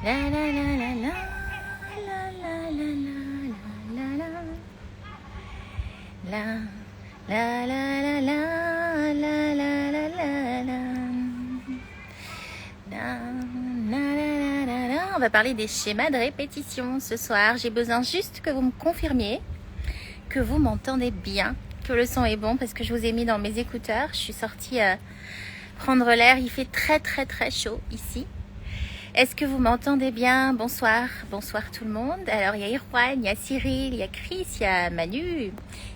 La la la la la la la la la la la la la la la la la la la la. On va parler des schémas de répétition ce soir. J'ai besoin juste que vous me confirmiez que vous m'entendez bien, que le son est bon parce que je vous ai mis dans mes écouteurs. Je suis sortie prendre l'air. Il fait très très très chaud ici. Est-ce que vous m'entendez bien? Bonsoir, bonsoir tout le monde. Alors il y a Irwan, il y a Cyril, il y a Chris, il y a Manu.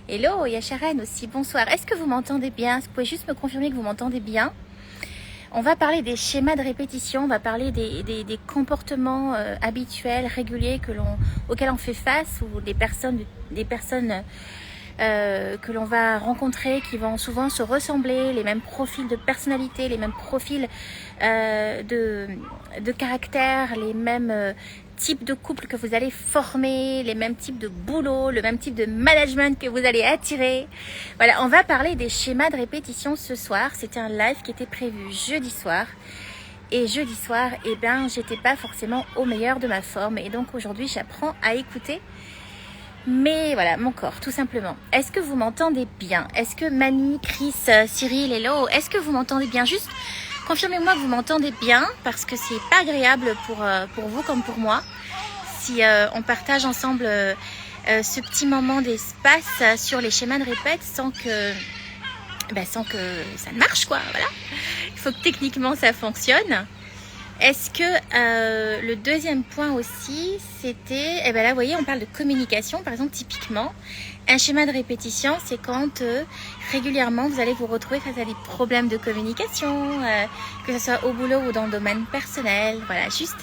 Hello, il y a Sharon aussi. Bonsoir. Est-ce que vous m'entendez bien? Vous pouvez juste me confirmer que vous m'entendez bien? On va parler des schémas de répétition, on va parler des comportements habituels, réguliers auxquels on fait face, ou des personnes que l'on va rencontrer qui vont souvent se ressembler, les mêmes profils de personnalité, les mêmes profils de caractère, les mêmes types de couple que vous allez former, les mêmes types de boulot, le même type de management que vous allez attirer. Voilà, on va parler des schémas de répétition ce soir. C'était un live qui était prévu jeudi soir. Et jeudi soir, eh ben, j'étais pas forcément au meilleur de ma forme. Et donc aujourd'hui, j'apprends à écouter mon corps, tout simplement. Est-ce que vous m'entendez bien? Est-ce que Manu, Chris, Cyril, hello, est-ce que vous m'entendez bien? Juste confirmez-moi que vous m'entendez bien, parce que c'est pas agréable pour vous comme pour moi si on partage ensemble ce petit moment d'espace sur les schémas de répète sans que ça ne marche, quoi. Voilà. Il faut que techniquement ça fonctionne. Est-ce que le deuxième point aussi, c'était... là, vous voyez, on parle de communication. Par exemple, typiquement, un schéma de répétition, c'est quand régulièrement, vous allez vous retrouver face à des problèmes de communication, que ce soit au boulot ou dans le domaine personnel. Voilà, juste...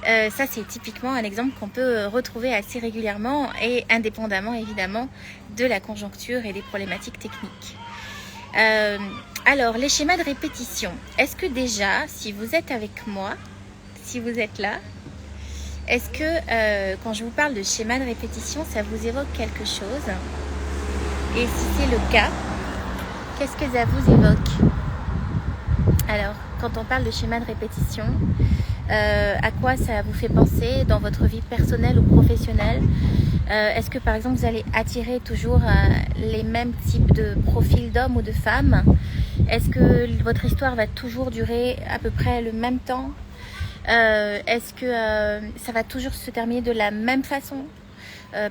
ça, c'est typiquement un exemple qu'on peut retrouver assez régulièrement et indépendamment, évidemment, de la conjoncture et des problématiques techniques. Alors, les schémas de répétition. Est-ce que déjà, si vous êtes avec moi, si vous êtes là, est-ce que quand je vous parle de schéma de répétition, ça vous évoque quelque chose? Et si c'est le cas, qu'est-ce que ça vous évoque? Alors, quand on parle de schéma de répétition, à quoi ça vous fait penser dans votre vie personnelle ou professionnelle? Est-ce que par exemple vous allez attirer toujours les mêmes types de profils d'hommes ou de femmes? Est-ce que votre histoire va toujours durer à peu près le même temps? Est-ce que ça va toujours se terminer de la même façon?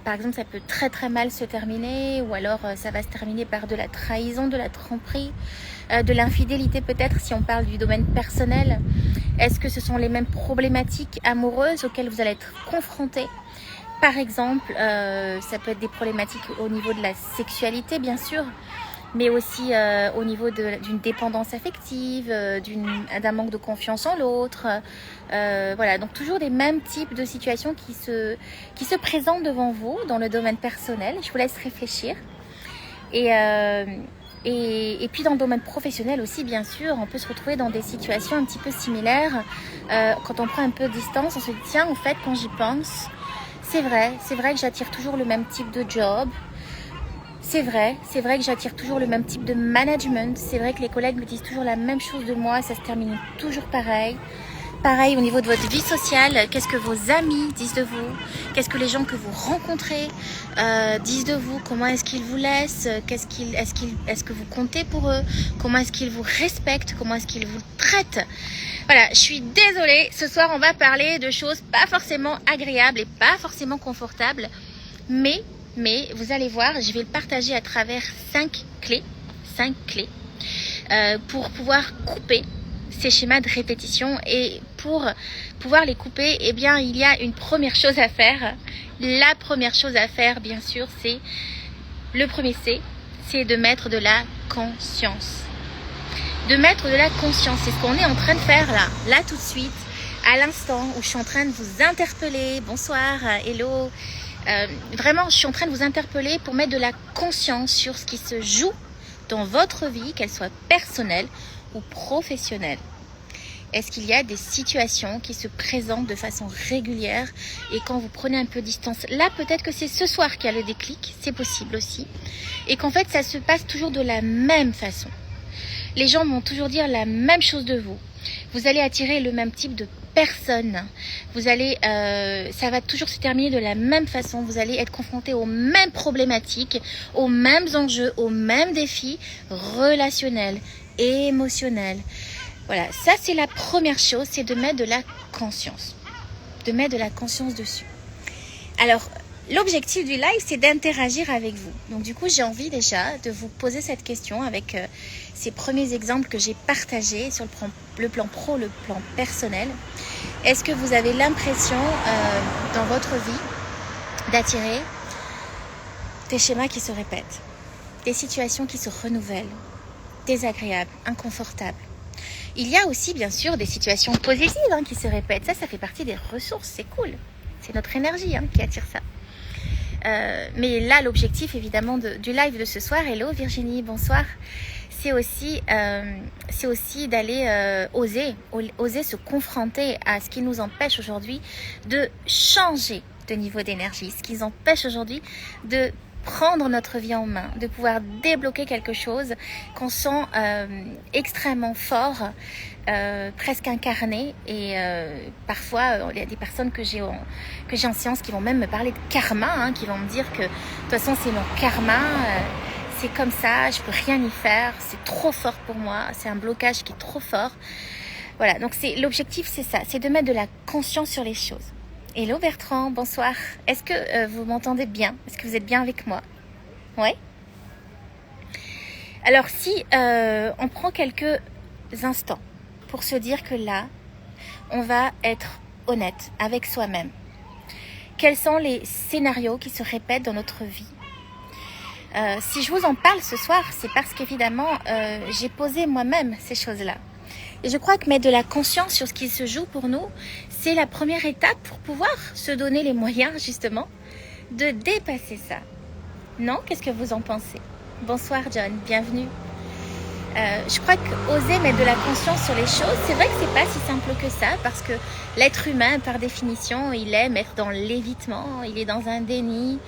Par exemple, ça peut très très mal se terminer, ou alors ça va se terminer par de la trahison, de la tromperie, de l'infidélité peut-être si on parle du domaine personnel. Est-ce que ce sont les mêmes problématiques amoureuses auxquelles vous allez être confrontés? Par exemple, ça peut être des problématiques au niveau de la sexualité, bien sûr, mais aussi au niveau d'une dépendance affective, d'un manque de confiance en l'autre. Voilà, donc toujours des mêmes types de situations qui se présentent devant vous dans le domaine personnel. Je vous laisse réfléchir. Et puis dans le domaine professionnel aussi, bien sûr, on peut se retrouver dans des situations un petit peu similaires. Quand on prend un peu de distance, on se dit, tiens, en fait, quand j'y pense, c'est vrai que j'attire toujours le même type de job. C'est vrai que j'attire toujours le même type de management. C'est vrai que les collègues me disent toujours la même chose de moi. Ça se termine toujours pareil. Pareil au niveau de votre vie sociale. Qu'est-ce que vos amis disent de vous? Qu'est-ce que les gens que vous rencontrez disent de vous? Comment est-ce qu'ils vous laissent? Est-ce que vous comptez pour eux? Comment est-ce qu'ils vous respectent? Comment est-ce qu'ils vous traitent? Voilà, je suis désolée. Ce soir, on va parler de choses pas forcément agréables et pas forcément confortables. Mais vous allez voir, je vais le partager à travers 5 clés pour pouvoir couper ces schémas de répétition. Et pour pouvoir les couper, eh bien, il y a une première chose à faire. La première chose à faire, bien sûr, c'est le premier C, c'est de mettre de la conscience. De mettre de la conscience, c'est ce qu'on est en train de faire là tout de suite, à l'instant où je suis en train de vous interpeller. Bonsoir, hello. Vraiment, je suis en train de vous interpeller pour mettre de la conscience sur ce qui se joue dans votre vie, qu'elle soit personnelle ou professionnelle. Est-ce qu'il y a des situations qui se présentent de façon régulière et quand vous prenez un peu de distance, là peut-être que c'est ce soir qu'il y a le déclic, c'est possible aussi, et qu'en fait ça se passe toujours de la même façon. Les gens vont toujours dire la même chose de vous. Vous allez attirer le même type de personne. Vous allez, ça va toujours se terminer de la même façon. Vous allez être confronté aux mêmes problématiques, aux mêmes enjeux, aux mêmes défis relationnels, émotionnels. Voilà, ça c'est la première chose, c'est de mettre de la conscience. De mettre de la conscience dessus. Alors, l'objectif du live, c'est d'interagir avec vous. Donc du coup, j'ai envie déjà de vous poser cette question avec ces premiers exemples que j'ai partagés sur le plan pro, le plan personnel. Est-ce que vous avez l'impression dans votre vie d'attirer des schémas qui se répètent, des situations qui se renouvellent, désagréables, inconfortables? Il y a aussi bien sûr des situations positives qui se répètent. Ça fait partie des ressources, c'est cool. C'est notre énergie qui attire ça. Mais là, l'objectif évidemment du live de ce soir, hello Virginie, bonsoir, c'est aussi d'aller oser se confronter à ce qui nous empêche aujourd'hui de changer de niveau d'énergie, ce qui nous empêche aujourd'hui de prendre notre vie en main, de pouvoir débloquer quelque chose qu'on sent extrêmement fort, presque incarné. Et parfois, il y a des personnes que j'ai en séance qui vont même me parler de karma, qui vont me dire que de toute façon c'est mon karma, c'est comme ça, je peux rien y faire, c'est trop fort pour moi, c'est un blocage qui est trop fort. Voilà, donc l'objectif c'est ça, c'est de mettre de la conscience sur les choses. Hello Bertrand, bonsoir. Est-ce que vous m'entendez bien? Est-ce que vous êtes bien avec moi? Ouais. Alors si on prend quelques instants pour se dire que là, on va être honnête avec soi-même. Quels sont les scénarios qui se répètent dans notre vie? Si je vous en parle ce soir, c'est parce qu'évidemment, j'ai posé moi-même ces choses-là. Et je crois que mettre de la conscience sur ce qui se joue pour nous, c'est la première étape pour pouvoir se donner les moyens, justement, de dépasser ça. Non? Qu'est-ce que vous en pensez? Bonsoir John, bienvenue. Je crois qu'oser mettre de la conscience sur les choses, c'est vrai que c'est pas si simple que ça, parce que l'être humain, par définition, il aime être dans l'évitement, il est dans un déni,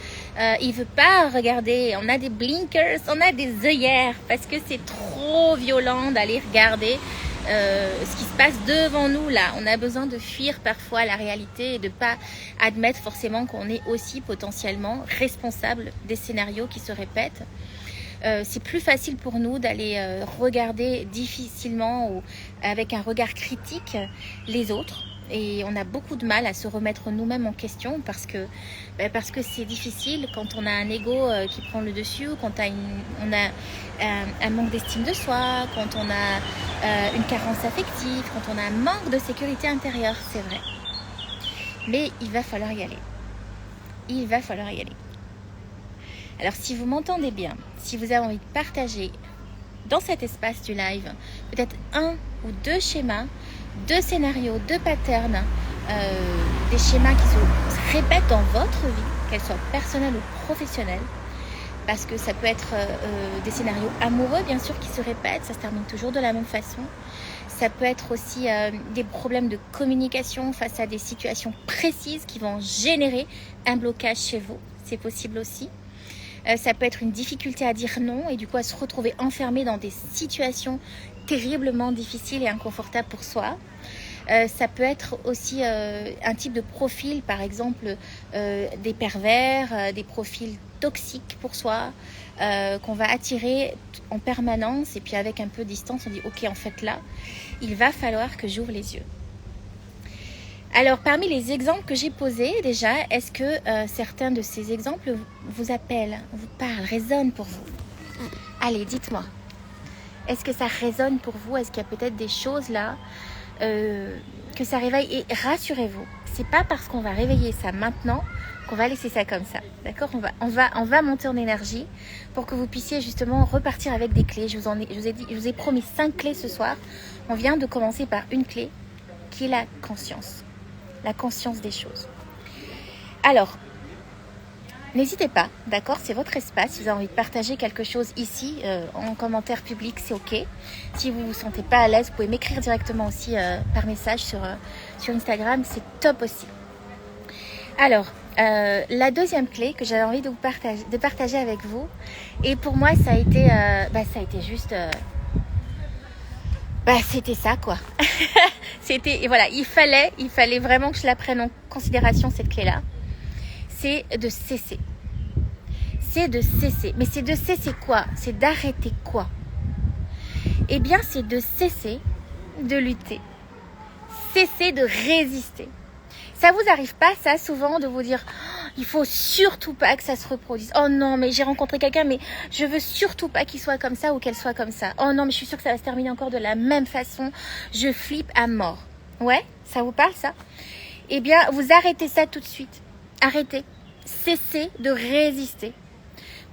il veut pas regarder, on a des blinkers, on a des œillères, parce que c'est trop violent d'aller regarder ce qui se passe devant nous là. On a besoin de fuir parfois la réalité et de pas admettre forcément qu'on est aussi potentiellement responsable des scénarios qui se répètent. C'est plus facile pour nous d'aller regarder difficilement ou avec un regard critique les autres. Et on a beaucoup de mal à se remettre nous-mêmes en question parce que c'est difficile quand on a un ego qui prend le dessus, ou quand on a un manque d'estime de soi, quand on a une carence affective, quand on a un manque de sécurité intérieure, c'est vrai. Mais il va falloir y aller. Il va falloir y aller. Alors si vous m'entendez bien, si vous avez envie de partager dans cet espace du live, peut-être un ou deux schémas, deux scénarios, deux patterns, des schémas qui se répètent dans votre vie, qu'elles soient personnelles ou professionnelles, parce que ça peut être des scénarios amoureux bien sûr qui se répètent, ça se termine toujours de la même façon. Ça peut être aussi des problèmes de communication face à des situations précises qui vont générer un blocage chez vous, c'est possible aussi. Ça peut être une difficulté à dire non et du coup à se retrouver enfermé dans des situations terriblement difficiles et inconfortables pour soi. Ça peut être aussi un type de profil, par exemple des pervers, des profils toxiques pour soi, qu'on va attirer en permanence et puis avec un peu de distance on dit ok, en fait là il va falloir que j'ouvre les yeux. Alors, parmi les exemples que j'ai posés, déjà, est-ce que certains de ces exemples vous appellent, vous parlent, résonnent pour vous? Allez, dites-moi. Est-ce que ça résonne pour vous? Est-ce qu'il y a peut-être des choses là que ça réveille? Et rassurez-vous, c'est pas parce qu'on va réveiller ça maintenant qu'on va laisser ça comme ça. D'accord? On va monter en énergie pour que vous puissiez justement repartir avec des clés. Je vous ai promis 5 clés ce soir. On vient de commencer par une clé qui est la conscience. La conscience des choses. Alors, n'hésitez pas, d'accord? C'est votre espace. Si vous avez envie de partager quelque chose ici, en commentaire public, c'est ok. Si vous ne vous sentez pas à l'aise, vous pouvez m'écrire directement aussi par message sur Instagram. C'est top aussi. Alors, la deuxième clé que j'avais envie de partager avec vous, et pour moi, ça a été juste... c'était ça quoi. Et voilà, il fallait vraiment que je la prenne en considération, cette clé-là. C'est de cesser. C'est de cesser. Mais c'est de cesser quoi? C'est d'arrêter quoi? Eh bien, c'est de cesser de lutter. Cesser de résister. Ça vous arrive pas, ça, souvent, de vous dire oh, il faut surtout pas que ça se reproduise. Oh non, mais j'ai rencontré quelqu'un, mais je veux surtout pas qu'il soit comme ça ou qu'elle soit comme ça. Oh non, mais je suis sûre que ça va se terminer encore de la même façon. Je flippe à mort. Ouais, ça vous parle, ça? Eh bien, vous arrêtez ça tout de suite. Arrêtez. Cessez de résister.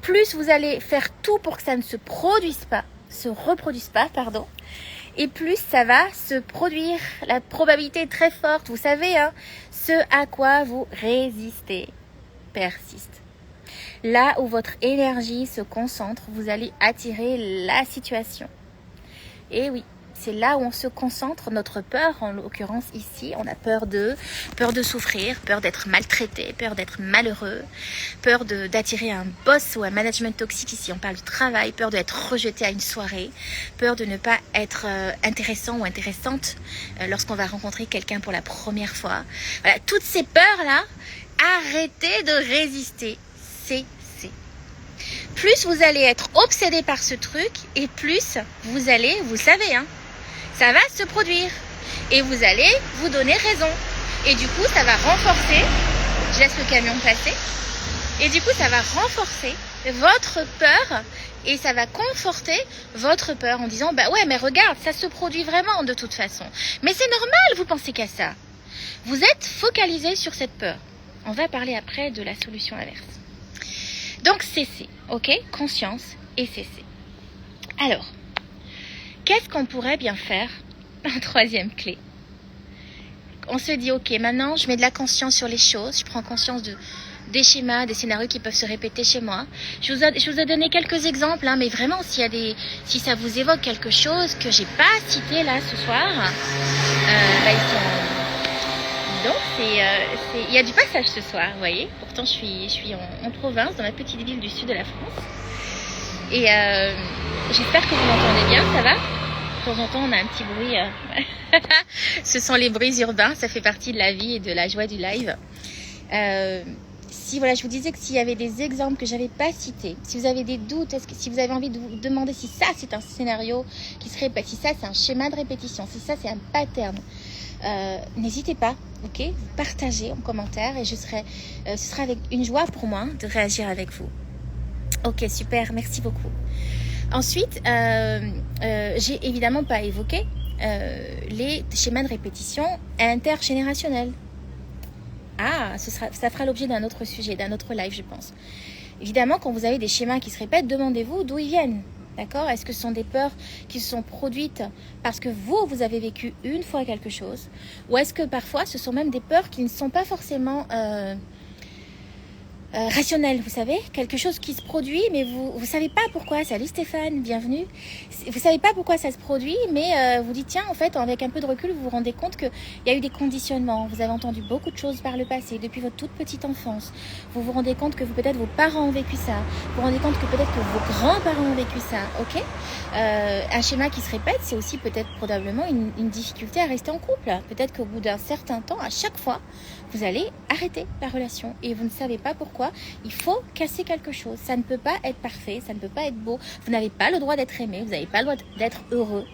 Plus vous allez faire tout pour que ça ne se reproduise pas, et plus ça va se produire. La probabilité est très forte, vous savez, hein, ce à quoi vous résistez persiste. Là où votre énergie se concentre, vous allez attirer la situation. Et oui, c'est là où on se concentre, notre peur, en l'occurrence ici, on a peur de souffrir, peur d'être maltraité, peur d'être malheureux, peur d'attirer un boss ou un management toxique ici, on parle du travail, peur d'être rejeté à une soirée, peur de ne pas être intéressant ou intéressante lorsqu'on va rencontrer quelqu'un pour la première fois. Voilà, toutes ces peurs-là, arrêtez de résister, c'est plus vous allez être obsédé par ce truc et plus vous allez, vous savez, hein, ça va se produire et vous allez vous donner raison. Et du coup, ça va renforcer, je laisse le camion passer, et du coup, ça va renforcer votre peur et ça va conforter votre peur en disant, bah ouais, mais regarde, ça se produit vraiment de toute façon. Mais c'est normal, vous pensez qu'à ça. Vous êtes focalisé sur cette peur. On va parler après de la solution inverse. Donc, cesser, ok? Conscience et cesser. Alors, qu'est-ce qu'on pourrait bien faire en troisième clé? On se dit, ok, maintenant, je mets de la conscience sur les choses. Je prends conscience des schémas, des scénarios qui peuvent se répéter chez moi. Je vous ai donné quelques exemples, hein, mais vraiment, si ça vous évoque quelque chose que j'ai pas cité là ce soir, donc, il y a du passage ce soir, vous voyez. Pourtant, je suis en province, dans la petite ville du sud de la France. Et j'espère que vous m'entendez bien, ça va? De temps en temps, on a un petit bruit. Ce sont les bruits urbains, ça fait partie de la vie et de la joie du live. Je vous disais que s'il y avait des exemples que j'avais pas cités, si vous avez des doutes, si vous avez envie de vous demander si ça, c'est un scénario qui se répète, si ça, c'est un schéma de répétition, si ça, c'est un pattern, n'hésitez pas, ok, vous partagez en commentaire et ce sera avec une joie pour moi de réagir avec vous. Ok, super, merci beaucoup. Ensuite, j'ai évidemment pas évoqué les schémas de répétition intergénérationnels. Ah, ça fera l'objet d'un autre sujet, d'un autre live, je pense. Évidemment, quand vous avez des schémas qui se répètent, demandez-vous d'où ils viennent. D'accord? Est-ce que ce sont des peurs qui se sont produites parce que vous avez vécu une fois quelque chose? Ou est-ce que parfois, ce sont même des peurs qui ne sont pas forcément rationnelles, vous savez? Quelque chose qui se produit, mais vous savez pas pourquoi. Salut Stéphane, bienvenue. Vous savez pas pourquoi ça se produit, mais vous dites, tiens, en fait, avec un peu de recul, vous vous rendez compte qu'il y a eu des conditionnements. Vous avez entendu beaucoup de choses par le passé, depuis votre toute petite enfance. Vous vous rendez compte que peut-être vos parents ont vécu ça. Vous vous rendez compte que peut-être que vos grands-parents ont vécu ça, ok? Un schéma qui se répète, c'est aussi peut-être probablement une difficulté à rester en couple. Peut-être qu'au bout d'un certain temps, à chaque fois, vous allez arrêter la relation et vous ne savez pas pourquoi. Il faut casser quelque chose. Ça ne peut pas être parfait, ça ne peut pas être beau. Vous n'avez pas le droit d'être aimé, vous n'avez pas le droit d'être heureux,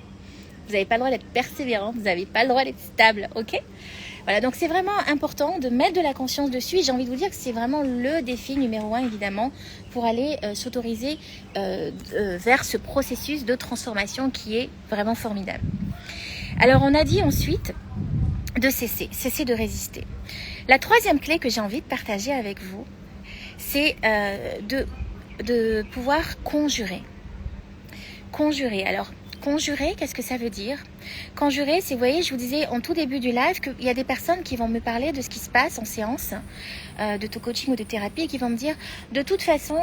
vous n'avez pas le droit d'être persévérant, vous n'avez pas le droit d'être stable, ok? Voilà, donc c'est vraiment important de mettre de la conscience dessus et j'ai envie de vous dire que c'est vraiment le défi numéro 1 évidemment pour aller s'autoriser vers ce processus de transformation qui est vraiment formidable. Alors on a dit ensuite de cesser de résister. La troisième clé que j'ai envie de partager avec vous, c'est de pouvoir conjurer. Conjurer. Alors, conjurer, qu'est-ce que ça veut dire? Conjurer, c'est, vous voyez, je vous disais en tout début du live qu'il y a des personnes qui vont me parler de ce qui se passe en séance de coaching ou de thérapie et qui vont me dire, de toute façon,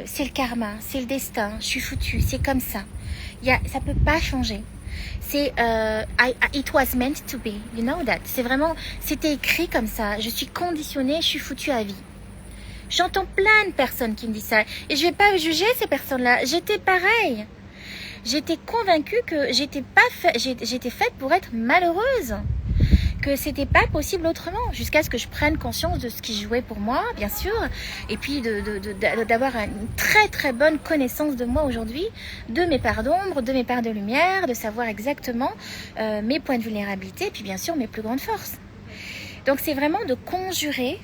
c'est le karma, c'est le destin, je suis foutue, c'est comme ça. Ça peut pas changer. C'est it was meant to be, you know that. C'est vraiment, c'était écrit comme ça. Je suis conditionnée, je suis foutue à vie. J'entends plein de personnes qui me disent ça et je vais pas juger ces personnes-là. J'étais pareil. J'étais convaincue que j'étais faite pour être malheureuse. Que c'était pas possible autrement, jusqu'à ce que je prenne conscience de ce qui jouait pour moi, bien sûr, et puis d'avoir une très très bonne connaissance de moi aujourd'hui, de mes parts d'ombre, de mes parts de lumière, de savoir exactement mes points de vulnérabilité, et puis bien sûr mes plus grandes forces. Donc c'est vraiment de conjurer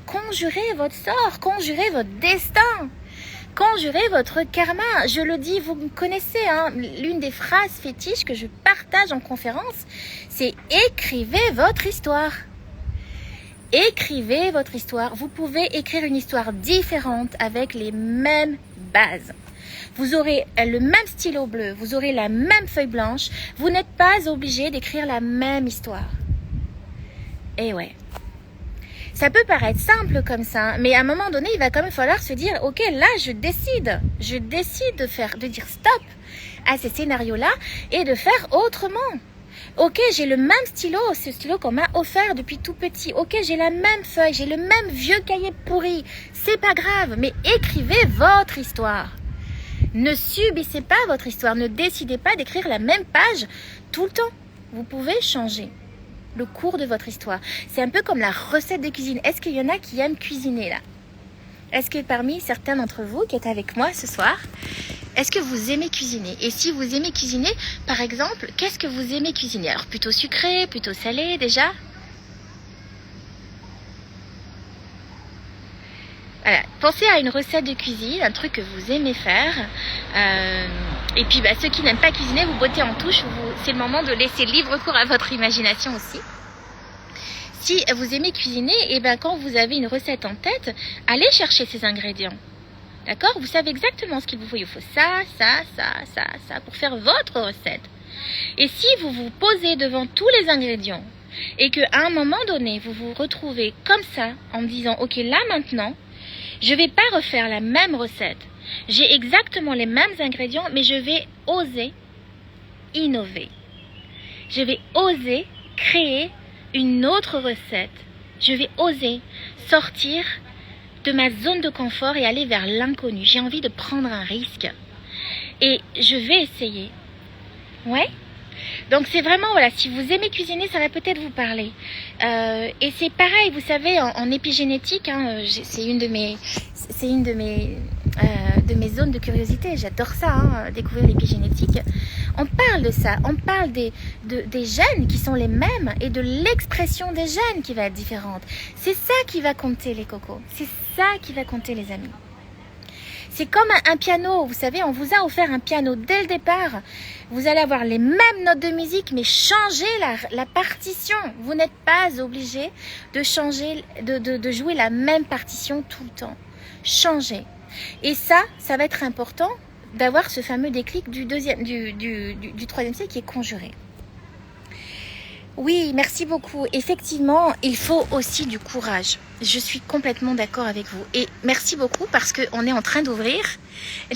votre sort, conjurer votre destin, conjurer votre karma. Je le dis, vous me connaissez, hein, l'une des phrases fétiches que je partage en conférence, c'est écrivez votre histoire. Écrivez votre histoire. Vous pouvez écrire une histoire différente avec les mêmes bases. Vous aurez le même stylo bleu, vous aurez la même feuille blanche. Vous n'êtes pas obligé d'écrire la même histoire. Et ouais. Ça peut paraître simple comme ça, mais à un moment donné, il va quand même falloir se dire, ok, là, je décide de dire stop à ces scénarios-là et de faire autrement. Ok, j'ai le même stylo, ce stylo qu'on m'a offert depuis tout petit. Ok, j'ai la même feuille, j'ai le même vieux cahier pourri. C'est pas grave, mais écrivez votre histoire. Ne subissez pas votre histoire, ne décidez pas d'écrire la même page tout le temps. Vous pouvez changer le cours de votre histoire. C'est un peu comme la recette de cuisine. Est-ce qu'il y en a qui aiment cuisiner là? Est-ce que parmi certains d'entre vous qui êtes avec moi ce soir, est-ce que vous aimez cuisiner? Et si vous aimez cuisiner, par exemple, qu'est-ce que vous aimez cuisiner? Alors plutôt sucré, plutôt salé déjà? Voilà, pensez à une recette de cuisine, un truc que vous aimez faire. Et puis ceux qui n'aiment pas cuisiner, vous bottez en touche. C'est le moment de laisser libre cours à votre imagination aussi. Si vous aimez cuisiner, et quand vous avez une recette en tête, allez chercher ces ingrédients. D'accord? Vous savez exactement ce qu'il vous faut. Il faut ça, ça, ça, ça, ça pour faire votre recette. Et si vous vous posez devant tous les ingrédients et qu'à un moment donné, vous vous retrouvez comme ça en me disant « Ok, là maintenant, je ne vais pas refaire la même recette. J'ai exactement les mêmes ingrédients, mais je vais oser innover. Je vais oser créer une autre recette. Je vais oser sortir de ma zone de confort et aller vers l'inconnu. J'ai envie de prendre un risque. Et je vais essayer. Ouais. Donc c'est vraiment, voilà, si vous aimez cuisiner, ça va peut-être vous parler. Et c'est pareil, vous savez, en épigénétique, hein, c'est une de mes zones de curiosité. J'adore ça, hein, découvrir l'épigénétique. On parle de ça, on parle des gènes qui sont les mêmes et de l'expression des gènes qui va être différente. C'est ça qui va compter, les cocos. C'est ça qui va compter, les amis. C'est comme un piano, vous savez, on vous a offert un piano dès le départ. Vous allez avoir les mêmes notes de musique, mais changer la partition. Vous n'êtes pas obligé de changer, de jouer la même partition tout le temps. Changez. Et ça va être important d'avoir ce fameux déclic du troisième cycle qui est conjuré. Oui, merci beaucoup. Effectivement, il faut aussi du courage. Je suis complètement d'accord avec vous. Et merci beaucoup parce qu'on est en train d'ouvrir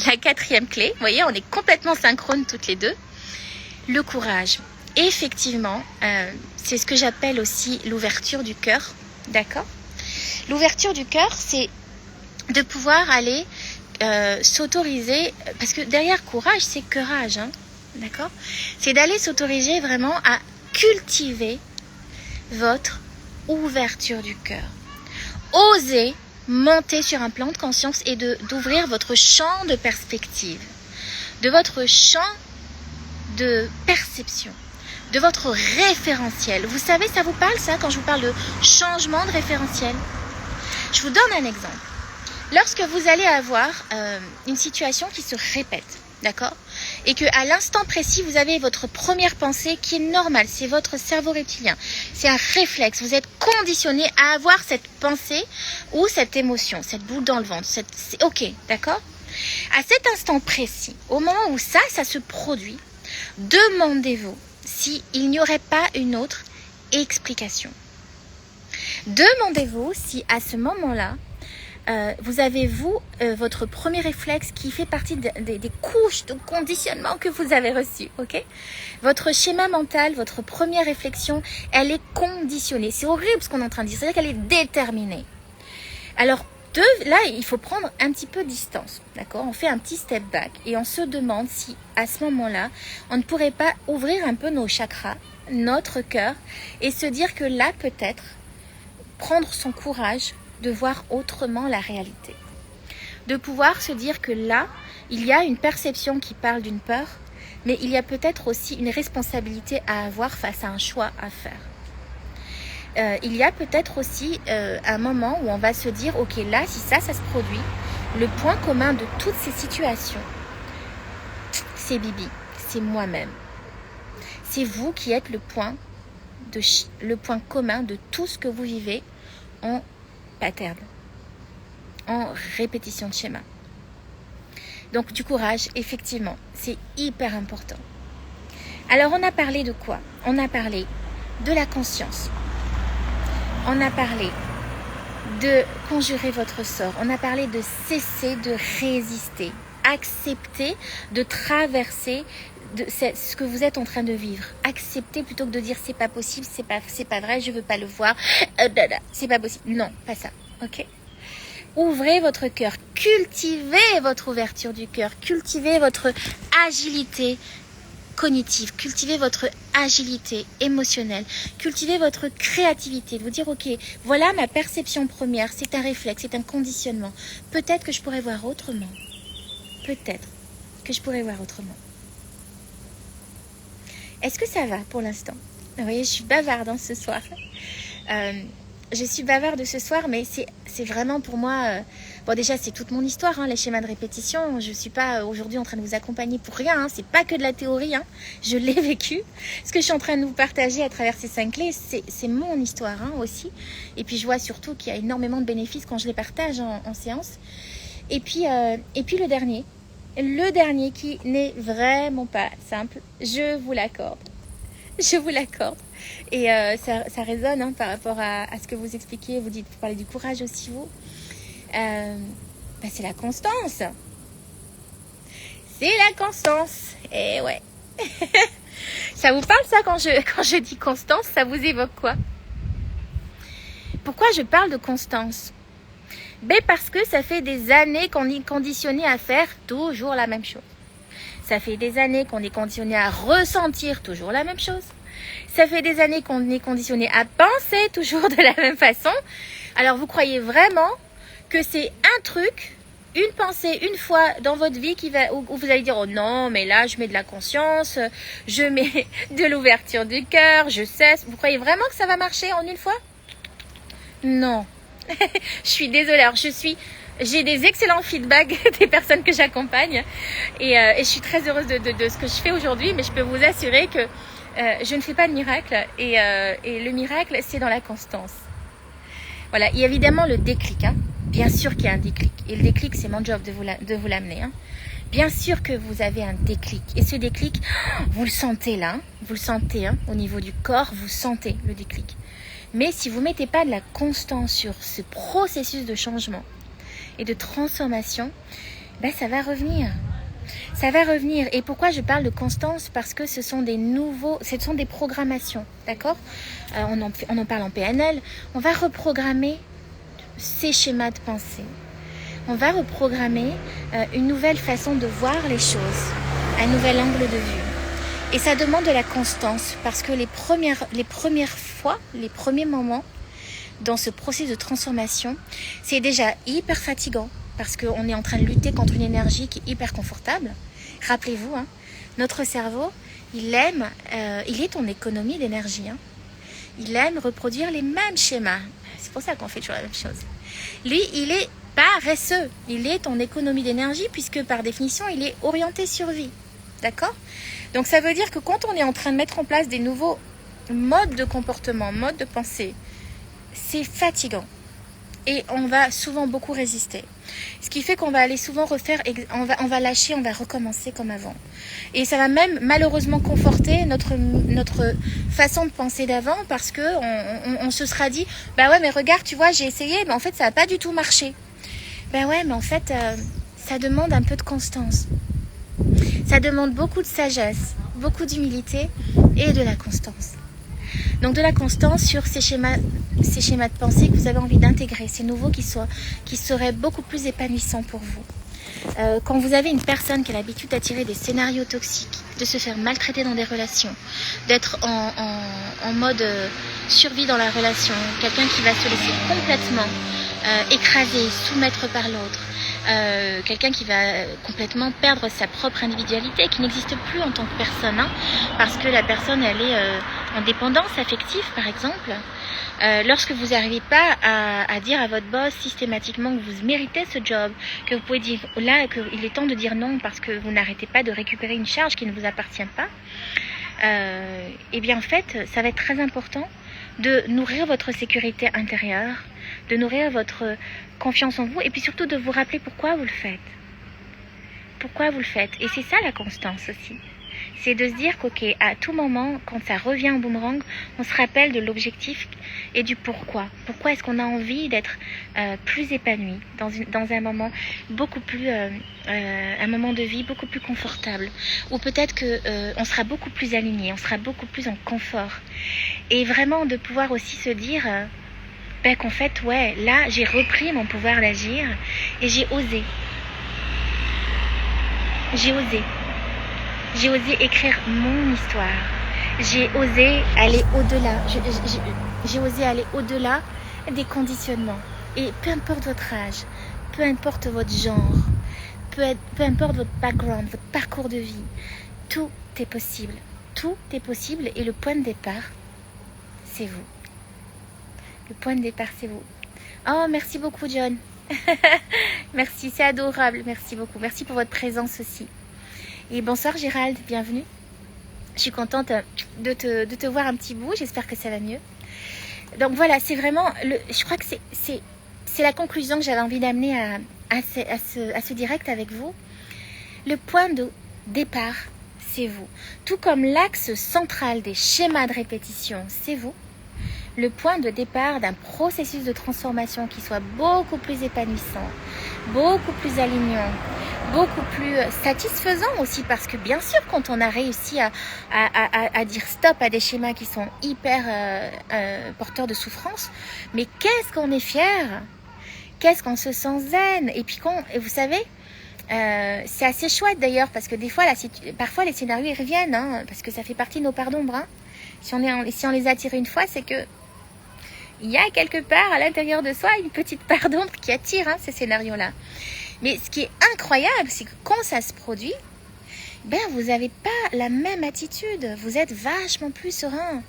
la 4e clé. Vous voyez, on est complètement synchrones toutes les deux. Le courage. Effectivement, c'est ce que j'appelle aussi l'ouverture du cœur. D'accord? L'ouverture du cœur, c'est de pouvoir aller s'autoriser, parce que derrière courage, c'est courage. Hein, d'accord? C'est d'aller s'autoriser vraiment à cultiver votre ouverture du cœur. Osez monter sur un plan de conscience et d'ouvrir votre champ de perspective, de votre champ de perception, de votre référentiel. Vous savez, ça vous parle ça quand je vous parle de changement de référentiel? Je vous donne un exemple. Lorsque vous allez avoir une situation qui se répète, d'accord? Et qu'à l'instant précis, vous avez votre première pensée qui est normale, c'est votre cerveau reptilien. C'est un réflexe, vous êtes conditionné à avoir cette pensée ou cette émotion, cette boule dans le ventre. C'est ok, d'accord? À cet instant précis, au moment où ça se produit, demandez-vous s'il n'y aurait pas une autre explication. Demandez-vous si à ce moment-là, vous avez, votre premier réflexe qui fait partie des couches de conditionnement que vous avez reçues, ok? Votre schéma mental, votre première réflexion, elle est conditionnée. C'est horrible ce qu'on est en train de dire, c'est-à-dire qu'elle est déterminée. Alors, Là, il faut prendre un petit peu de distance, d'accord? On fait un petit step back et on se demande si, à ce moment-là, on ne pourrait pas ouvrir un peu nos chakras, notre cœur, et se dire que là, peut-être, prendre son courage de voir autrement la réalité. De pouvoir se dire que là, il y a une perception qui parle d'une peur, mais il y a peut-être aussi une responsabilité à avoir face à un choix à faire. Il y a peut-être aussi un moment où on va se dire, ok, là, si ça se produit, le point commun de toutes ces situations, c'est Bibi, c'est moi-même. C'est vous qui êtes le point commun de tout ce que vous vivez en pattern, en répétition de schéma. Donc du courage, effectivement, c'est hyper important. Alors on a parlé de quoi? On a parlé de la conscience. On a parlé de conjurer votre sort. On a parlé de cesser de résister. Accepter de traverser ce que vous êtes en train de vivre. Accepter plutôt que de dire c'est pas possible, c'est pas vrai, je veux pas le voir. C'est pas possible. Non, pas ça. Ok? Ouvrez votre cœur. Cultivez votre ouverture du cœur. Cultivez votre agilité cognitive, cultivez votre agilité émotionnelle, cultivez votre créativité, de vous dire ok, voilà ma perception première, c'est un réflexe, c'est un conditionnement. Peut-être que je pourrais voir autrement. Peut-être que je pourrais voir autrement. Est-ce que ça va pour l'instant? Vous voyez, je suis bavarde ce soir. Je suis bavarde ce soir, mais c'est vraiment pour moi... Bon, déjà, c'est toute mon histoire, les schémas de répétition. Je ne suis pas aujourd'hui en train de vous accompagner pour rien. C'est pas que de la théorie. Je l'ai vécu. Ce que je suis en train de vous partager à travers ces 5 clés, c'est mon histoire aussi. Et puis, je vois surtout qu'il y a énormément de bénéfices quand je les partage en séance. Et puis le dernier. Le dernier qui n'est vraiment pas simple. Je vous l'accorde. Je vous l'accorde. Et ça résonne par rapport à ce que vous expliquez. Vous parlez du courage aussi, vous. C'est la constance. C'est la constance. Et ouais. Ça vous parle ça quand je dis constance? Ça vous évoque quoi? Pourquoi je parle de constance? Parce que ça fait des années qu'on est conditionné à faire toujours la même chose. Ça fait des années qu'on est conditionné à ressentir toujours la même chose. Ça fait des années qu'on est conditionné à penser toujours de la même façon. Alors vous croyez vraiment que c'est un truc, une pensée, une fois dans votre vie où vous allez dire « Oh non, mais là, je mets de la conscience, je mets de l'ouverture du cœur, je cesse. » Vous croyez vraiment que ça va marcher en une fois? Non. Je suis désolée. Alors, j'ai des excellents feedbacks des personnes que j'accompagne et je suis très heureuse de ce que je fais aujourd'hui, mais je peux vous assurer que je ne fais pas de miracle et le miracle, c'est dans la constance. Voilà, il y a évidemment le déclic. Bien sûr qu'il y a un déclic. Et le déclic, c'est mon job de vous l'amener. Bien sûr que vous avez un déclic. Et ce déclic, vous le sentez là. Vous le sentez au niveau du corps, vous sentez le déclic. Mais si vous ne mettez pas de la constance sur ce processus de changement et de transformation, ça va revenir. Ça va revenir. Et pourquoi je parle de constance? Parce que ce sont des programmations. D'accord? On en parle en PNL. On va reprogrammer ces schémas de pensée. On va reprogrammer une nouvelle façon de voir les choses, un nouvel angle de vue. Et ça demande de la constance parce que les premières fois, les premiers moments dans ce processus de transformation, c'est déjà hyper fatigant parce qu'on est en train de lutter contre une énergie qui est hyper confortable. Rappelez-vous, notre cerveau, il est en économie d'énergie. Il aime reproduire les mêmes schémas. C'est pour ça qu'on fait toujours la même chose. Lui, il est paresseux. Il est en économie d'énergie puisque par définition, il est orienté survie. D'accord? Donc ça veut dire que quand on est en train de mettre en place des nouveaux modes de comportement, modes de pensée, c'est fatigant. Et on va souvent beaucoup résister. Ce qui fait qu'on va aller souvent refaire, on va lâcher, on va recommencer comme avant. Et ça va même malheureusement conforter notre façon de penser d'avant parce que on se sera dit, ouais mais regarde, tu vois, j'ai essayé, mais en fait ça n'a pas du tout marché. Ouais, mais en fait ça demande un peu de constance. Ça demande beaucoup de sagesse, beaucoup d'humilité et de la constance. Donc de la constance sur ces schémas de pensée que vous avez envie d'intégrer, ces nouveaux qui seraient beaucoup plus épanouissants pour vous. Quand vous avez une personne qui a l'habitude d'attirer des scénarios toxiques, de se faire maltraiter dans des relations, d'être en mode survie dans la relation, quelqu'un qui va se laisser complètement écraser, soumettre par l'autre, quelqu'un qui va complètement perdre sa propre individualité, qui n'existe plus en tant que personne, hein, parce que la personne elle est en dépendance affective par exemple. Lorsque vous n'arrivez pas à dire à votre boss systématiquement que vous méritez ce job, que vous pouvez dire là qu'il est temps de dire non parce que vous n'arrêtez pas de récupérer une charge qui ne vous appartient pas, et bien en fait ça va être très important de nourrir votre sécurité intérieure, de nourrir votre confiance en vous et puis surtout de vous rappeler pourquoi vous le faites. Pourquoi vous le faites. Et c'est ça la constance aussi. C'est de se dire qu'ok, à tout moment, quand ça revient en boomerang, on se rappelle de l'objectif et du pourquoi. Pourquoi est-ce qu'on a envie d'être plus épanoui dans un moment beaucoup plus, un moment de vie beaucoup plus confortable. Ou peut-être qu'on sera beaucoup plus aligné, on sera beaucoup plus en confort. Et vraiment de pouvoir aussi se dire qu'en fait, ouais, là, j'ai repris mon pouvoir d'agir et j'ai osé. J'ai osé. J'ai osé écrire mon histoire. J'ai osé aller au-delà. J'ai osé aller au-delà des conditionnements. Et peu importe votre âge, peu importe votre genre, peu importe votre background, votre parcours de vie, tout est possible. Tout est possible et le point de départ, c'est vous. Le point de départ, c'est vous. Oh, merci beaucoup, John. Merci, c'est adorable. Merci beaucoup. Merci pour votre présence aussi. Et bonsoir Gérald, bienvenue. Je suis contente de te voir un petit bout, j'espère que ça va mieux. Donc voilà, c'est vraiment, je crois que c'est la conclusion que j'avais envie d'amener à ce direct avec vous. Le point de départ, c'est vous. Tout comme l'axe central des schémas de répétition, c'est vous. Le point de départ d'un processus de transformation qui soit beaucoup plus épanouissant, beaucoup plus alignant, beaucoup plus satisfaisant aussi, parce que bien sûr quand on a réussi à dire stop à des schémas qui sont hyper porteurs de souffrance, mais qu'est-ce qu'on est fier, qu'est-ce qu'on se sent zen, et puis et vous savez, c'est assez chouette d'ailleurs, parce que des fois, parfois les scénarios ils reviennent, hein, parce que ça fait partie de nos parts d'ombre, hein. Si on les a tirés une fois, c'est que il y a quelque part à l'intérieur de soi une petite part d'ombre qui attire, hein, ces scénarios-là. Mais ce qui est incroyable, c'est que quand ça se produit, vous n'avez pas la même attitude. Vous êtes vachement plus serein.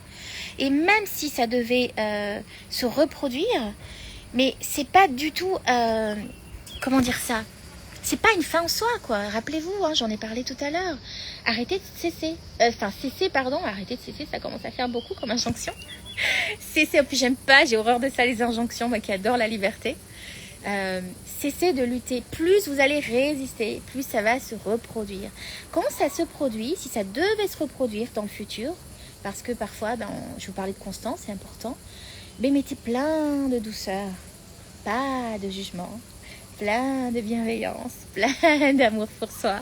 Et même si ça devait se reproduire, mais c'est pas du tout... comment dire ça ? C'est pas une fin en soi, quoi. Rappelez-vous, hein, j'en ai parlé tout à l'heure. Arrêtez de cesser. Arrêtez de cesser, ça commence à faire beaucoup comme injonction. Cessez, en plus j'aime pas, j'ai horreur de ça, les injonctions, moi qui adore la liberté. Cessez de lutter. Plus vous allez résister, plus ça va se reproduire. Quand ça se produit, si ça devait se reproduire dans le futur, parce que parfois, je vous parlais de constance, c'est important, mettez plein de douceur, pas de jugement, plein de bienveillance, plein d'amour pour soi,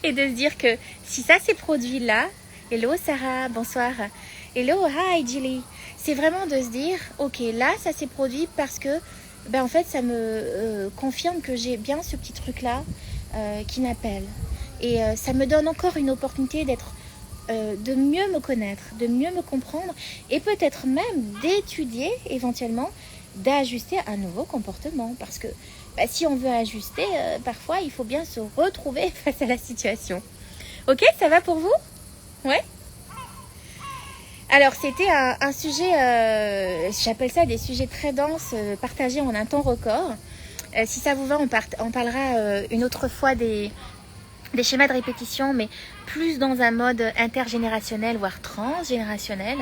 et de se dire que si ça s'est produit là, hello Sarah, bonsoir, hello, hi Julie, c'est vraiment de se dire, ok, là ça s'est produit parce que en fait ça me confirme que j'ai bien ce petit truc là qui m'appelle, et ça me donne encore une opportunité d'être de mieux me connaître, de mieux me comprendre, et peut-être même d'étudier éventuellement, d'ajuster un nouveau comportement, parce que si on veut ajuster, parfois il faut bien se retrouver face à la situation. Ok, ça va pour vous? Ouais. Alors c'était un sujet, j'appelle ça des sujets très denses, partagés en un temps record. Si ça vous va, on parlera une autre fois des schémas de répétition, mais plus dans un mode intergénérationnel, voire transgénérationnel.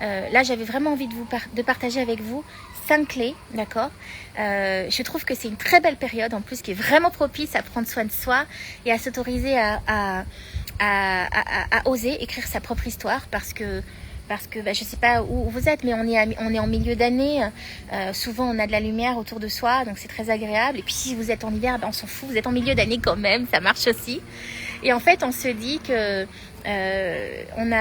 Là, j'avais vraiment envie de partager avec vous 5 clés, d'accord. Je trouve que c'est une très belle période, en plus, qui est vraiment propice à prendre soin de soi et à s'autoriser à oser écrire sa propre histoire, parce que je sais pas où vous êtes, mais on est en milieu d'année, souvent on a de la lumière autour de soi, donc c'est très agréable. Et puis si vous êtes en hiver, on s'en fout, vous êtes en milieu d'année quand même, ça marche aussi. Et en fait, on se dit que on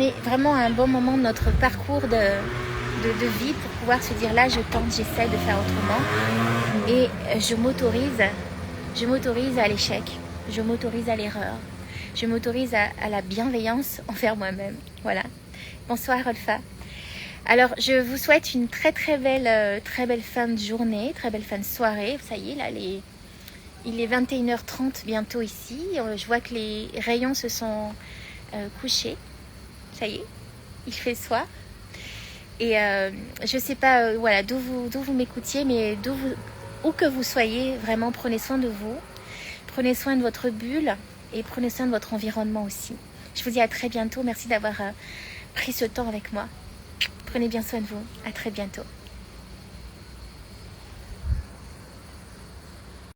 est vraiment à un bon moment de notre parcours de vie pour pouvoir se dire là, je tente, j'essaie de faire autrement. Et je m'autorise à l'échec, je m'autorise à l'erreur, je m'autorise à la bienveillance envers moi-même. Voilà. Bonsoir Rolfa. Alors, je vous souhaite une très belle fin de journée, très belle fin de soirée. Ça y est, là, il est 21h30 bientôt ici. Je vois que les rayons se sont couchés. Ça y est, il fait soir. Et je ne sais pas voilà, d'où vous m'écoutiez, mais où que vous soyez, vraiment prenez soin de vous. Prenez soin de votre bulle et prenez soin de votre environnement aussi. Je vous dis à très bientôt. Merci d'avoir pris ce temps avec moi. Prenez bien soin de vous. À très bientôt.